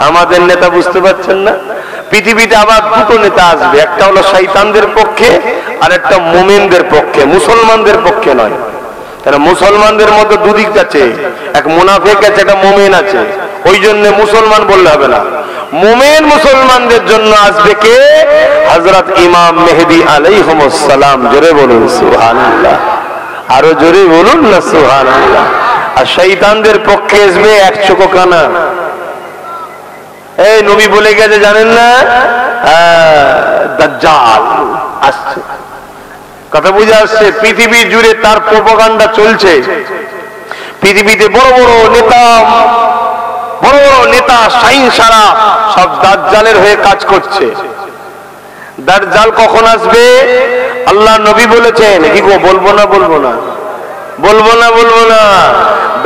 আমাদের নেতা বুঝতে পারছেন না? পৃথিবীতে আবার দুটো নেতা আসবে, একটা হলো শয়তানদের পক্ষে আর একটা মুমিনদের পক্ষে, মুসলমানদের পক্ষে নয়। তাহলে মুসলমানদের মধ্যে দুদিক আছে, এক মুনাফিক আছে, একটা মুমিন আছে। ওই জন্য মুসলমান বললে হবে না, মুমিন মুসলমানদের জন্য আসবে কে? হযরত ইমাম মেহেদী আলাইহিস সালাম। জোরে বলুন সুবহানাল্লাহ, আরো জোরে বলুন না সুবহানাল্লাহ। আর শয়তানদের পক্ষে আসবে এক চোখো কানা। এই নবী বলে গেছে জানেন না, দাজ্জাল আসছে। কথা বুঝে আসছে? পৃথিবী জুড়ে তার প্রোপাগান্ডা চলছে। পৃথিবীতে বড় বড় নেতা সাইন্সারা সব দাজ্জালের হয়ে কাজ করছে। দাজ্জাল কখন আসবে? আল্লাহ নবী বলেছেন। কি গো, বলবো না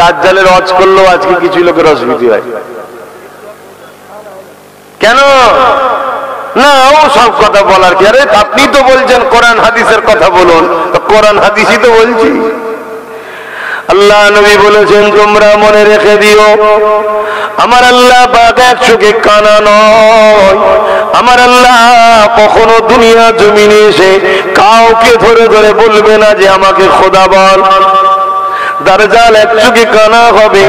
দাজ্জালের ওয়াজ করলেও আজকে কিছু লোকের অসুবিধা হয়। কেন না? ও সব কথা বলার কি? আরে আপনি তো বলছেন কোরআন হাদিসের কথা বলুন, তো কোরআন হাদিসই তো বলছি। আল্লাহ নবী বলেছেন, তোমরা মনে রেখে দিও, আমার আল্লাহ পাক এক চোখে কানা নয়। আমার আল্লাহ কখনো দুনিয়া জমিনে এসে কাউকে ধরে ধরে বলবে না যে আমাকে খোদা বল। দাজ্জাল এক চোখে কানা হবে,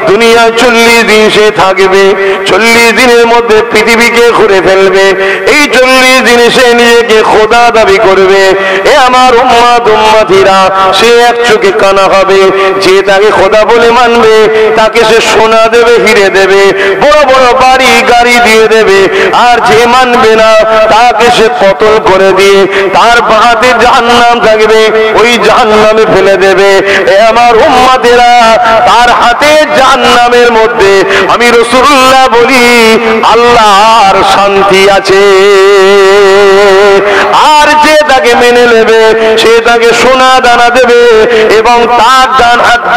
দুনিয়ায় 40 দিন সে থাকবে। 40 দিনের মধ্যে পৃথিবীকে ঘুরে ফেলবে। এই 40 দিনে সে নিজেকে খোদা দাবি করবে। এ আমার উম্মতিরা, সে এক চোখে কানা হবে। যে তাকে খোদা বলে মানবে তাকে সে সোনা দেবে, হিরে দেবে, বড় বড় বাড়ি গাড়ি দিয়ে দেবে। আর যে মানবে না তাকে সে কতল করে দিয়ে তার বাঁহাতে জাহান্নাম থাকবে, ওই জাহান্নামে ফেলে দেবে। এ আমার উম্মতেরা, তার হাতে জাহান্নামের মধ্যে আমি রাসূলুল্লাহ বলি আল্লাহর শান্তি আছে। আর যে তাকে মেনে নেবে সে তাকে সোনা দানা দেবে এবং তার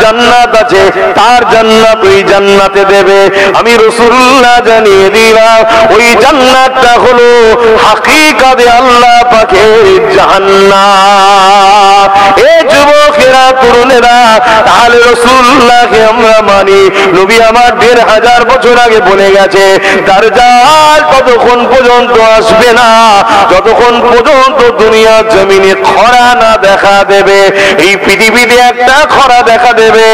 জান্নাত আছে, তার জান্নাত ওই জান্নাতে দেবে। আমি রাসূলুল্লাহ জানিয়ে দিলাম ওই জান্নাতটা হলো হাকিকাতে আল্লাহ পাকের জান্নাত। এ যুবকেরা, তরুণেরা, তাহলে রাসূলুল্লাহকে আমরা মানি। নবী আমার 1500 বছর আগে বলে গেছে, দাজ্জাল ততক্ষণ পর্যন্ত আসবে না যতক্ষণ পর্যন্ত দুনিয়া জমিনে খরা না দেখা দেবে। এই পৃথিবীতে একটা খরা দেখা দেবে,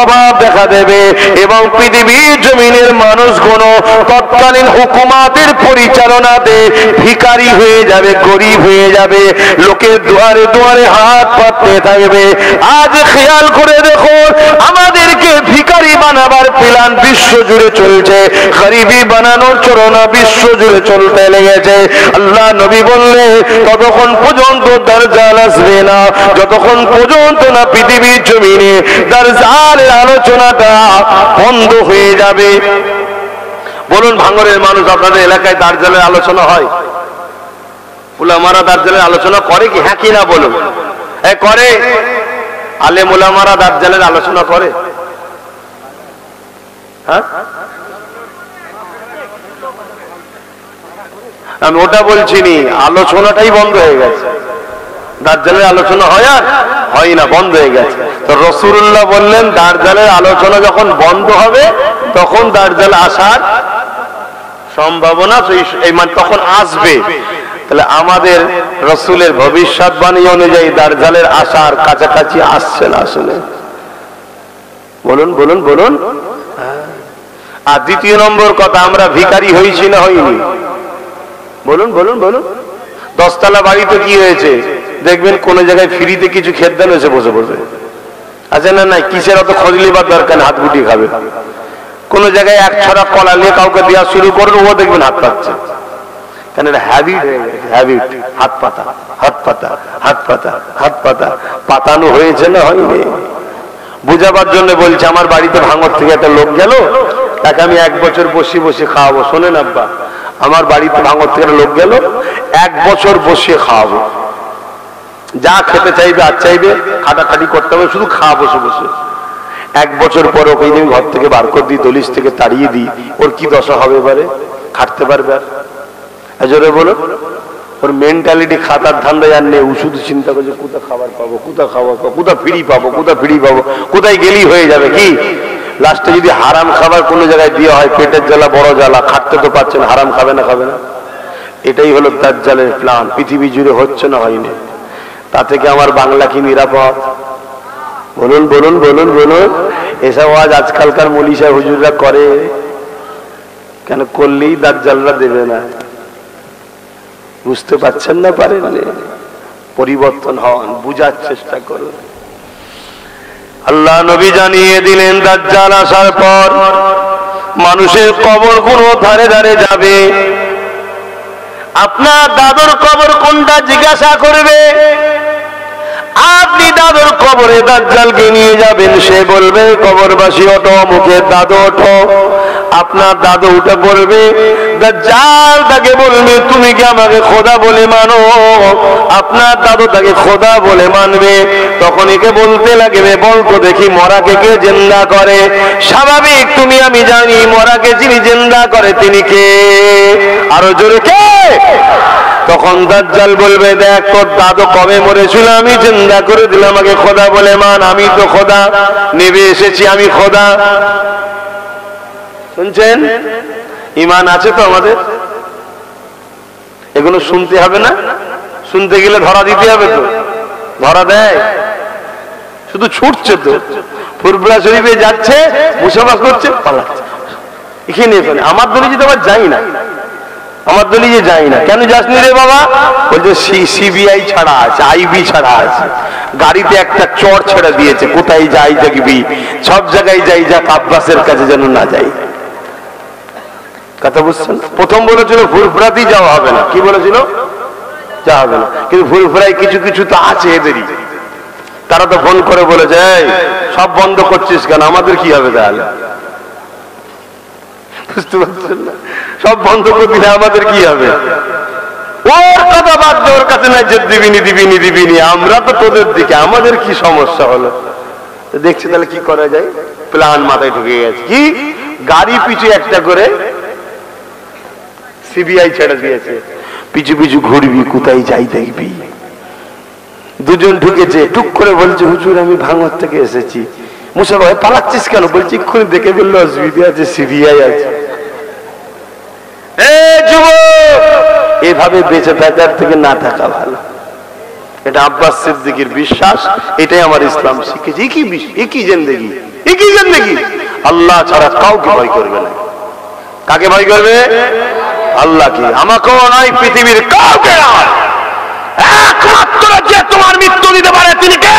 অভাব দেখা দেবে এবং পৃথিবীর জমিনের মানুষগুলো তৎকালীন হুকুমাতের পরিচালনাতে ভিখারি হয়ে যাবে, গরিব হয়ে যাবে, লোকের দুয়ারে দুয়ারে হাত পাততে থাকবে। আজ খেয়াল করে দেখো, আমাদেরকে ভিখারি বানাবার প্ল্যান বিশ্ব জুড়ে চলছে, গরিবি বানানোর চরণা বিশ্ব জুড়ে চলতে লেগেছে। আল্লাহ নবী বললে ততক্ষণ পর্যন্ত দাজ্জাল আসবে না যতক্ষণ পর্যন্ত না পৃথিবীর জমিনে দাজ্জালের আলোচনাটা বন্ধ হয়ে যাবে। বলুন, ভাঙড়ের মানুষ, আপনাদের এলাকায় দাজ্জালের আলোচনা হয়? উলামারা দাজ্জালের আলোচনা করে কি? হ্যাঁ কি না বলুন? করে। আলেম উলামারা দাজ্জালের আলোচনা করে? হ্যাঁ, আমি ওটা বলছি নি, আলোচনাটাই বন্ধ হয়ে গেছে। দাজ্জালের আলোচনা হয় আর হয় না, বন্ধ হয়ে গেছে। তো রাসূলুল্লাহ বললেন দাজ্জালের আলোচনা যখন বন্ধ হবে তখন দাজ্জাল আসার সম্ভাবনা তখন আসবে। তাহলে আমাদের রাসূলের ভবিষ্যৎবাণী অনুযায়ী দাজ্জালের আসার কাছাকাছি আসছে না আসলে? বলুন বলুন বলুন। আর দ্বিতীয় নম্বর কথা, আমরা ভিখারি হয়েছি না হইনি? বলুন বলুন বলুন। 10 তলা বাড়িতে কি হয়েছে দেখবেন কোন জায়গায় ফ্রিতে কিছু খেদ্দান হয়েছে বসে বসে আছে না? নাই, কিসের অত খোঁজ লিবার দরকার, হাত গুটিয়ে খাবে। কোন জায়গায় এক ছড়া কলা নিয়ে কাউকে দেওয়া শুরু করলো, ও দেখবেন হাত পাচ্ছে। কেন? হ্যাবিট হয়ে গেছে, হ্যাবিট। হাত পাতা, হাত পাতা, হাত পাতা, হাত পাতা, পাতানো হয়েছে না হয়নি? বুঝাবার জন্য বলছে, আমার বাড়িতে ভাঙড় থেকে একটা লোক গেল, তাকে আমি 1 বছর বসে বসে খাওয়াবো। শোনেন আব্বা, আমার বাড়িতে ভাঙড় থেকে লোক গেল, 1 বছর বসে খাওয়াবো, যা খেতে চাইবে আর চাইবে, খাটাখাটি করতে হবে, শুধু খাওয়া বসে বসে। 1 বছর পর ওকে আমি ঘর থেকে বার করে দিই, দলিশ থেকে তাড়িয়ে দিই, ওর কি দশা হবে এবারে? খাটতে পারবে আর? জোরে বলো। ওর মেন্টালিটি খাতার ধান্দায় আর নেই, ও শুধু চিন্তা করছে কোথা খাবার পাবো, কোথা খাবার পাবো, কোথা ফ্রি পাবো, কোথা ফ্রি পাবো, কোথায় গেলি হয়ে যাবে। কি লাস্টে যদি হারাম খাবার কোনো জায়গায় দেওয়া হয়, পেটের জ্বালা বড় জ্বালা, খাটতে তো পারছেন, হারাম খাবে না? খাবে না? এটাই হলো দাজ্জালের প্ল্যান। পৃথিবী জুড়ে হচ্ছে না হয়নি? তা থেকে আমার বাংলা কি নিরাপদ? বলুন বলুন বলুন বলুন। এসব আজ আজকালকার মলিশা হুজুররা করে কেন? করলেই দাজ্জালরা দেবে না। বুঝতে পারছেন না? পারেন? পরিবর্তন হন, বুঝার চেষ্টা করুন। আল্লাহ নবী জানিয়ে দিলেন দাজ্জাল আসার পর মানুষের কবর কোন ধারে ধারে যাবে। আপনার দাদুর কবর কোনটা জিজ্ঞাসা করবে। আপনি দাদুর কবরে দাজ্জালকে নিয়ে যাবেন, সে বলবে কবরবাসী ওঠো, মুখের দাদু ওঠো। আপনার দাদু উঠে পড়বে, দাজ্জাল তাকে বলবে তুমি কি আমাকে খোদা বলে মানো? আপনার দাদু তাকে খোদা বলে মানবে। তখন একে বলতে লাগবে বলতো দেখি মরাকে কে জিন্দা করে? স্বাভাবিক তুমি আমি জানি মরাকে যিনি জিন্দা করে তিনি কে? আরো জোরে কে? তখন দাজ্জাল বলবে দেখ তোর দাদু কবে মরেছিল আমি জিন্দা করে দিলাম, আমাকে খোদা বলে মান। আমি তো খোদা, নেবে এসেছি আমি খোদা। শুনছেন? ঈমান আছে তো আমাদের? এগুলো শুনতে হবে না? শুনতে গেলে ধরা দিতে হবে তো? ধরা দেয়? শুধু ছুটছে তো। ফুরফুরা শরীফে যাচ্ছে, মুসাফা করছে, পালাচ্ছে। এখানে আমার দলে যেতে আবার যাই না, আমার দলে যে যাই না। কেন যাসনি রে বাবা? বলছে সিবিআই ছাড়া আছে, আইবি ছাড়া আছে। গাড়িতে একটা চর ছেড়ে দিয়েছে, কোথায় যাই দেখবি, সব জায়গায় যাই, যাক আব্বাসের কাছে যেন না যাই। কথা বুঝছেন? প্রথম বলেছিল ফুরফুরাতেই যাওয়া হবে না। কি বলেছিল? যাওয়া হবে না। কিন্তু ফুরফুরায় কিছু কিছু তো আছে এদেরই, তারা তো ফোন করে বলেছে সব বন্ধ করছিস কেন, আমাদের কি হবে তাহলে? বুঝতে পারছেন না? সব বন্ধ করে দিলে আমাদের কি হবে? ওর কথা বাদ দে, ওর কাছে নাই যে দিবিনি দিবিনি দিবিনি, আমরা তো তোদের দিকে, আমাদের কি সমস্যা হলো? দেখছি তাহলে কি করা যায়। প্ল্যান মাথায় ঢুকে গেছে। কি? গাড়ি পিছু একটা করে সিবিআই ছেড়ে দিয়েছে, পিছু পিছু ঘুরবি, কোথায় যাই দেখবি। দুজন ঢুকেছে, টুক করে বলছে হুজুর আমি ভাঙর থেকে এসেছি। মুসা ভাই পালাচ্ছিস কেন? বলছি এক্ষুনি দেখে বললো অসুবিধা আছে, সিবিআই আছে। এভাবে বেঁচে থাকার থেকে না থাকা ভালো। এটা আব্বাস সিদ্দিকীর বিশ্বাস, এটাই আমার ইসলাম শিখেছে। একই জিন্দেগি, একই জিন্দেগি, আল্লাহ ছাড়া কাউকে ভয় করবে না। কাকে ভয় করবে? আল্লাহকে। আমাকেও নয়, পৃথিবীর কাউকে নয়। একমাত্র যে তোমার মৃত্যু দিতে পারে তিনি কে?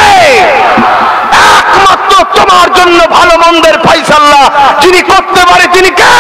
একমাত্র তোমার জন্য ভালো মন্দের ফাইসালা যিনি করতে পারে তিনি কে?